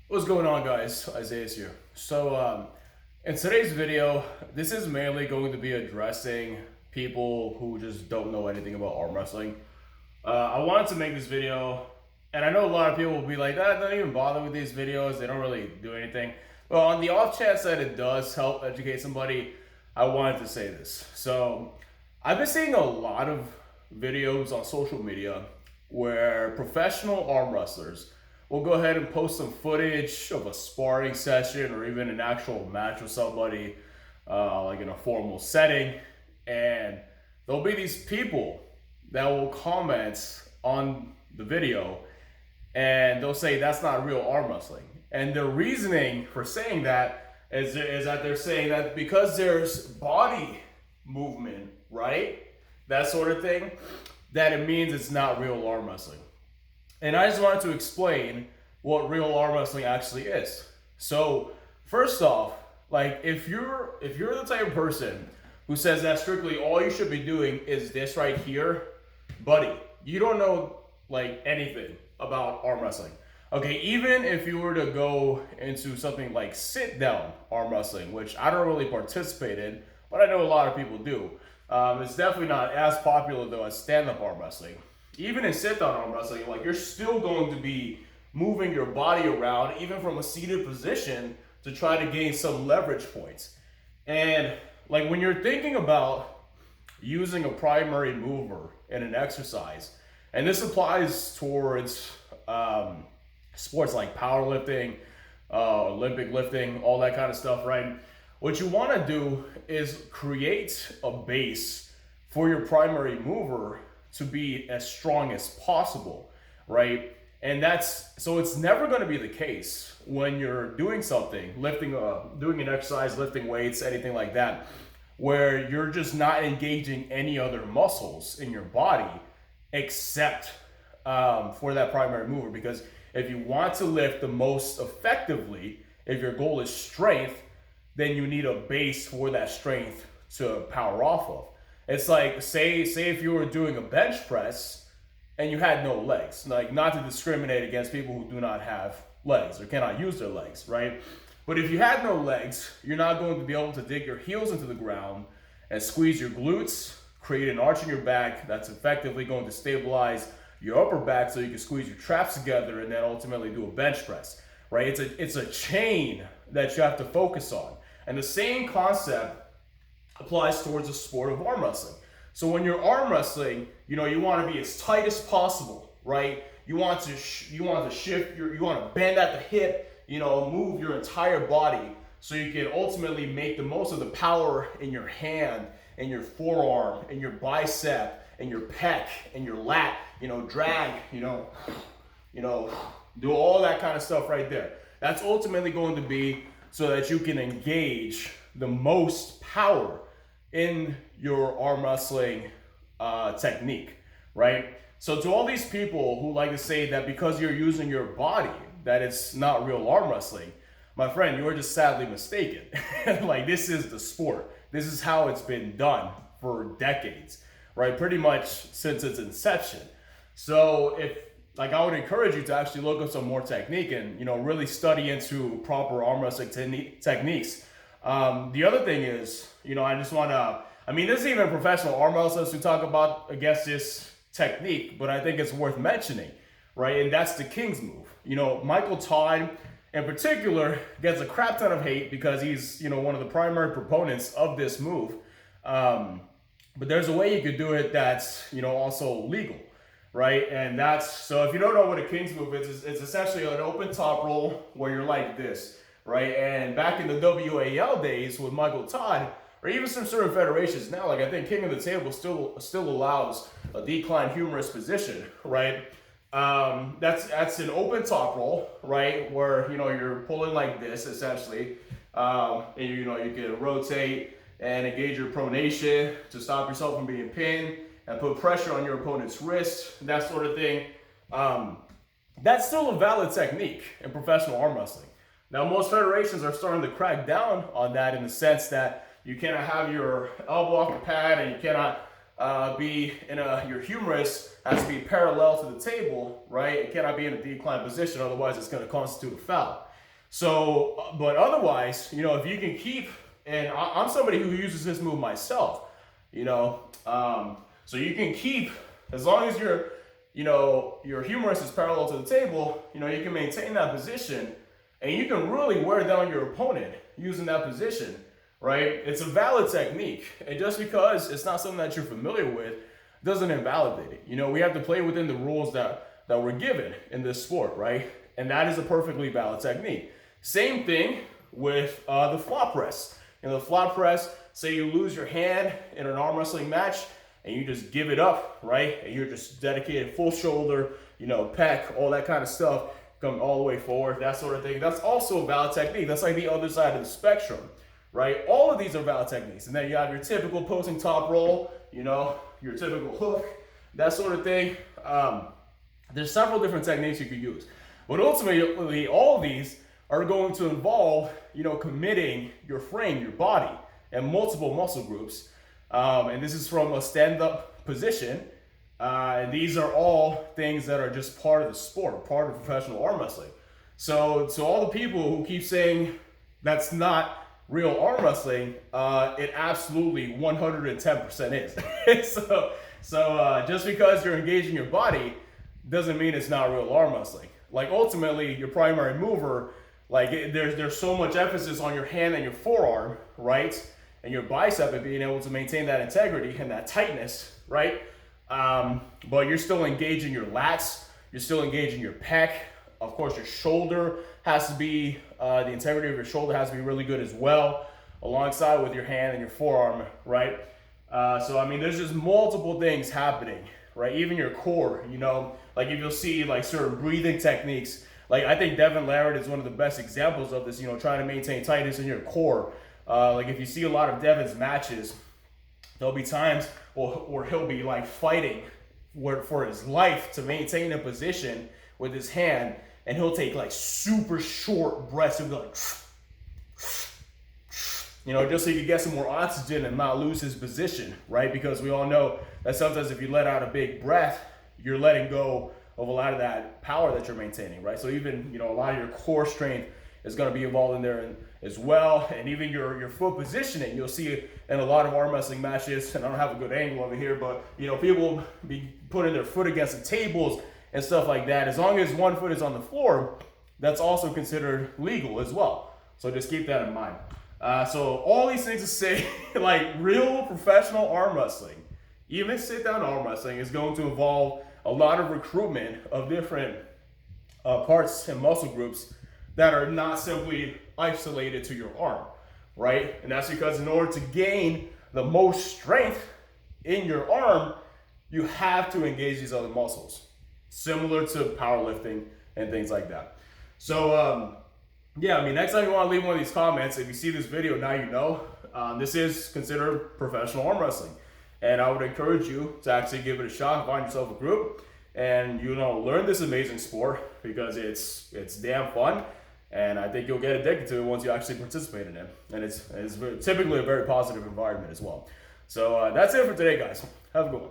What's going on, guys? Isaiah's here. In today's video, this is mainly going to be addressing people who just don't know anything about arm wrestling. I wanted to make this video, and I know a lot of people will be like, "Ah, don't even bother with these videos. They don't really do anything." But on the off chance that it does help educate somebody, I wanted to say this. I've been seeing a lot of videos on social media where professional arm wrestlers will go ahead and post some footage of a sparring session or even an actual match with somebody, like in a formal setting. And there'll be these people that will comment on the video and they'll say that's not real arm wrestling. And the reasoning for saying that is that they're saying that because there's body movement, right? That sort of thing, that it means it's not real arm wrestling. And I just wanted to explain what real arm wrestling actually is. So, first off, like if you're the type of person who says that strictly all you should be doing is this right here, buddy, you don't know like anything about arm wrestling. Okay, even if you were to go into something like sit down arm wrestling, which I don't really participate in, but I know a lot of people do. It's definitely not as popular though as stand up arm wrestling. Even in sit down arm wrestling, like you're still going to be moving your body around, even from a seated position, to try to gain some leverage points. And like when you're thinking about using a primary mover in an exercise, and this applies towards sports like powerlifting, Olympic lifting, all that kind of stuff, right? What you want to do is create a base for your primary mover to be as strong as possible, right? And so it's never going to be the case when you're doing something, doing an exercise, lifting weights, anything like that, where you're just not engaging any other muscles in your body except for that primary mover. Because if you want to lift the most effectively, if your goal is strength, then you need a base for that strength to power off of. It's like, say if you were doing a bench press and you had no legs, like not to discriminate against people who do not have legs or cannot use their legs, right? But if you had no legs, you're not going to be able to dig your heels into the ground and squeeze your glutes, create an arch in your back that's effectively going to stabilize your upper back so you can squeeze your traps together and then ultimately do a bench press, right? It's a chain that you have to focus on. And the same concept applies towards the sport of arm wrestling. So when you're arm wrestling, you want to be as tight as possible, right? You want to shift you want to bend at the hip, move your entire body so you can ultimately make the most of the power in your hand, in your forearm, in your bicep, in your pec, in your lat, drag, do all that kind of stuff right there. That's ultimately going to be so that you can engage the most power in your arm wrestling technique, right? So to all these people who like to say that because you're using your body, that it's not real arm wrestling, my friend, you are just sadly mistaken. Like this is the sport. This is how it's been done for decades, right? Pretty much since its inception. So I would encourage you to actually look up some more technique and, really study into proper arm wrestling techniques. The other thing is, I just want to, there's even professional arm wrestlers who talk about against this technique, but I think it's worth mentioning, right? And that's the King's move. Michael Todd in particular gets a crap ton of hate because he's, one of the primary proponents of this move. But there's a way you could do it that's, also legal, right? And so if you don't know what a King's move is, it's essentially an open top roll where you're like this, right? And back in the WAL days with Michael Todd, or even some certain federations now, like I think King of the Table still allows a decline humerus position, right? That's an open top roll, right? Where you're pulling like this essentially, and you can rotate and engage your pronation to stop yourself from being pinned and put pressure on your opponent's wrist, that sort of thing. That's still a valid technique in professional arm wrestling. Now, most federations are starting to crack down on that in the sense that you cannot have your elbow off the pad and you cannot your humerus has to be parallel to the table, right? It cannot be in a declined position, otherwise it's going to constitute a foul. So, but otherwise, you know, if you can keep, and I'm somebody who uses this move myself, you know, so you can keep, as long as your humerus is parallel to the table, you know, you can maintain that position, and you can really wear down your opponent using that position, right? It's a valid technique, and just because it's not something that you're familiar with doesn't invalidate it. You know, we have to play within the rules that we're given in this sport, right? And that is a perfectly valid technique. Same thing with the flop press. In the flop press, say you lose your hand in an arm wrestling match and you just give it up, right? And you're just dedicated full shoulder, you know, pec, all that kind of stuff, come all the way forward, that sort of thing. That's also a valid technique. That's like the other side of the spectrum, right? All of these are valid techniques. And then you have your typical posing top roll, you know, your typical hook, that sort of thing. There's several different techniques you could use. But ultimately, all of these are going to involve, you know, committing your frame, your body, and multiple muscle groups. And this is from a stand-up position. And these are all things that are just part of the sport, part of professional arm wrestling. So all the people who keep saying that's not real arm wrestling, it absolutely 110% is. so just because you're engaging your body doesn't mean it's not real arm wrestling. Like ultimately, your primary mover, like there's so much emphasis on your hand and your forearm, right? And your bicep and being able to maintain that integrity and that tightness, right? But you're still engaging your lats, you're still engaging your pec. Of course, your shoulder has to be, the integrity of your shoulder has to be really good as well, alongside with your hand and your forearm, right? So I mean, there's just multiple things happening, right? Even your core, you know, like if you'll see like certain breathing techniques, like I think Devin Larratt is one of the best examples of this, you know, trying to maintain tightness in your core. Like if you see a lot of Devin's matches, there'll be times where he'll be like fighting for his life to maintain a position with his hand, and he'll take like super short breaths. He'll be like, you know, just so you can get some more oxygen and not lose his position, right? Because we all know that sometimes if you let out a big breath, you're letting go of a lot of that power that you're maintaining, right? So even, you know, a lot of your core strength is going to be involved in there as well. And even your foot positioning, you'll see it in a lot of arm wrestling matches. And I don't have a good angle over here, but, you know, people be putting their foot against the tables and stuff like that. As long as one foot is on the floor, that's also considered legal as well. So just keep that in mind. So all these things to say, like real professional arm wrestling, even sit-down arm wrestling, is going to involve a lot of recruitment of different parts and muscle groups that are not simply isolated to your arm, right? And that's because in order to gain the most strength in your arm, you have to engage these other muscles, similar to powerlifting and things like that. So yeah, I mean, next time you want to leave one of these comments, if you see this video, now you know, this is considered professional arm wrestling. And I would encourage you to actually give it a shot, find yourself a group, and, you know, learn this amazing sport, because it's damn fun. And I think you'll get addicted to it once you actually participate in it. And it's typically a very positive environment as well. So that's it for today, guys. Have a good one.